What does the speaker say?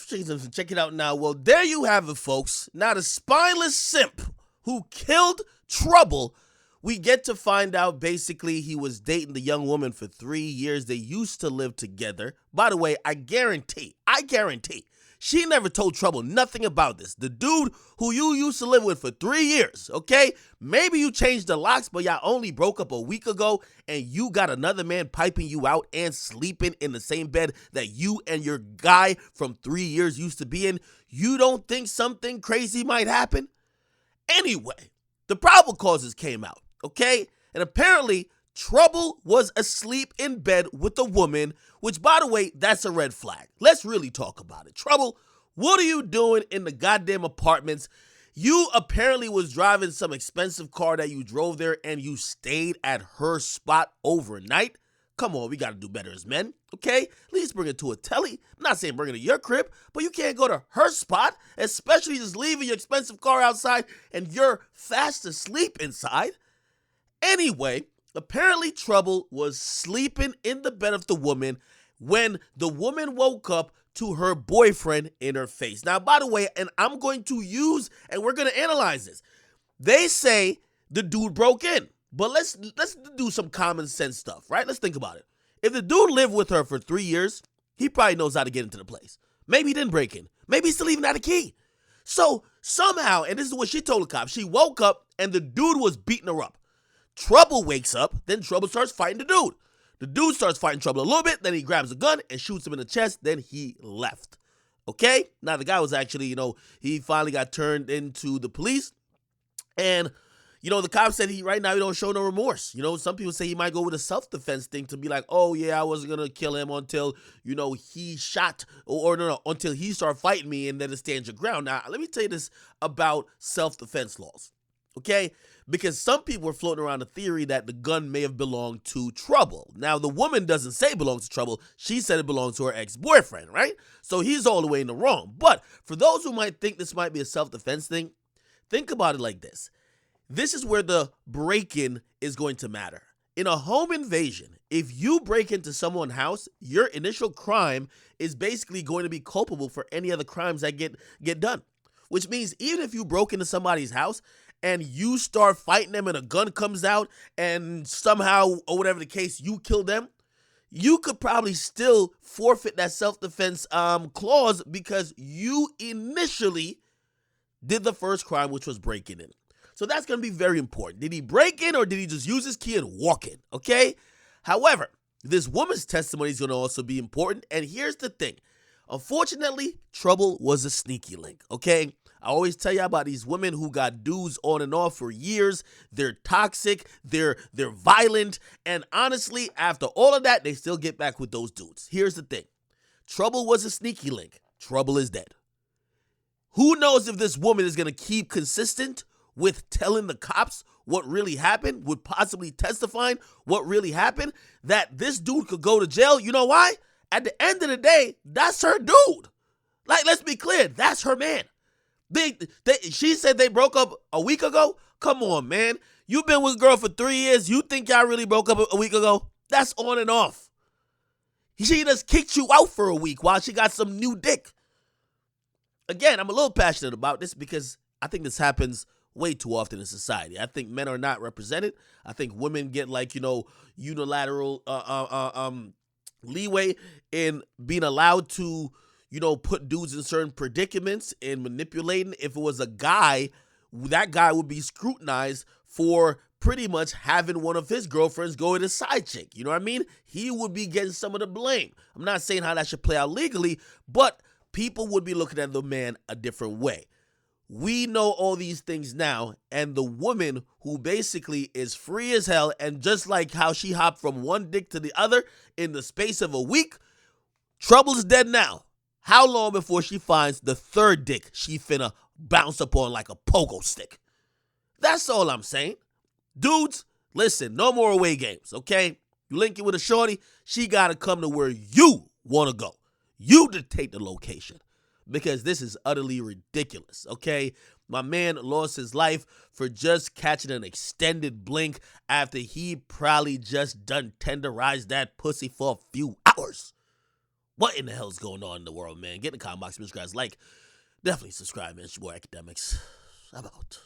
Check it out now. Well, there you have it, folks. Now the spineless simp who killed Trouble, we get to find out basically he was dating the young woman for 3 years. They used to live together. By the way, I guarantee, she never told Trouble nothing about this. The dude who you used to live with for 3 years, okay? Maybe you changed the locks, but y'all only broke up a week ago and you got another man piping you out and sleeping in the same bed that you and your guy from 3 years used to be in. You don't think something crazy might happen? Anyway, the probable causes came out, okay? And apparently, Trouble was asleep in bed with a woman, which, by the way, that's a red flag. Let's really talk about it. Trouble, what are you doing in the goddamn apartments? You apparently was driving some expensive car that you drove there and you stayed at her spot overnight. Come on, we got to do better as men, okay? At least bring it to a telly. I'm not saying bring it to your crib, but you can't go to her spot, especially just leaving your expensive car outside and you're fast asleep inside. Anyway, apparently Trouble was sleeping in the bed of the woman when the woman woke up to her boyfriend in her face. Now, by the way, and I'm going to use, and we're going to analyze this. They say the dude broke in. But let's do some common sense stuff, right? Let's think about it. If the dude lived with her for 3 years, he probably knows how to get into the place. Maybe he didn't break in. Maybe he's still even had a key. So somehow, and this is what she told the cops, she woke up and the dude was beating her up. Trouble wakes up, then Trouble starts fighting the dude. The dude starts fighting Trouble a little bit, then he grabs a gun and shoots him in the chest, then he left. Okay? Now the guy was actually, he finally got turned into the police, and the cops said he don't show no remorse. Some people say he might go with a self-defense thing to be like, oh, yeah, I wasn't going to kill him until, he shot or no, until he started fighting me and then it stands your ground. Now, let me tell you this about self-defense laws, okay? Because some people are floating around the theory that the gun may have belonged to Trouble. Now, the woman doesn't say it belongs to Trouble. She said it belongs to her ex-boyfriend, right? So he's all the way in the wrong. But for those who might think this might be a self-defense thing, think about it like this. This is where the break-in is going to matter. In a home invasion, if you break into someone's house, your initial crime is basically going to be culpable for any other crimes that get done. Which means even if you broke into somebody's house and you start fighting them and a gun comes out and somehow, or whatever the case, you kill them, you could probably still forfeit that self-defense clause because you initially did the first crime, which was breaking in. So that's going to be very important. Did he break in or did he just use his key and walk in? Okay? However, this woman's testimony is going to also be important. And here's the thing. Unfortunately, Trouble was a sneaky link. Okay? I always tell you about these women who got dudes on and off for years. They're toxic. They're violent. And honestly, after all of that, they still get back with those dudes. Here's the thing. Trouble was a sneaky link. Trouble is dead. Who knows if this woman is going to keep consistent with telling the cops what really happened, with possibly testifying what really happened, that this dude could go to jail. You know why? At the end of the day, that's her dude. Like, let's be clear, that's her man. She said they broke up a week ago. Come on, man. You've been with a girl for 3 years. You think y'all really broke up a week ago? That's on and off. She just kicked you out for a week while she got some new dick. Again, I'm a little passionate about this because I think this happens way too often in society. I think men are not represented. I think women get unilateral leeway in being allowed to, put dudes in certain predicaments and manipulating. If it was a guy, that guy would be scrutinized for pretty much having one of his girlfriends go with a side chick. You know what I mean? He would be getting some of the blame. I'm not saying how that should play out legally, but people would be looking at the man a different way. We know all these things now, and the woman who basically is free as hell, and just like how she hopped from one dick to the other in the space of a week, Trouble's dead now. How long before she finds the third dick she finna bounce up on like a pogo stick? That's all I'm saying. Dudes, listen, no more away games, okay? You link it with a shorty, she gotta come to where you wanna go. You dictate the location. Because this is utterly ridiculous, okay? My man lost his life for just catching an extended blink after he probably just done tenderized that pussy for a few hours. what in the hell is going on in the world, man? Get in the comment box, subscribe, like, definitely subscribe, man. It's your boy Akademiks. I'm out.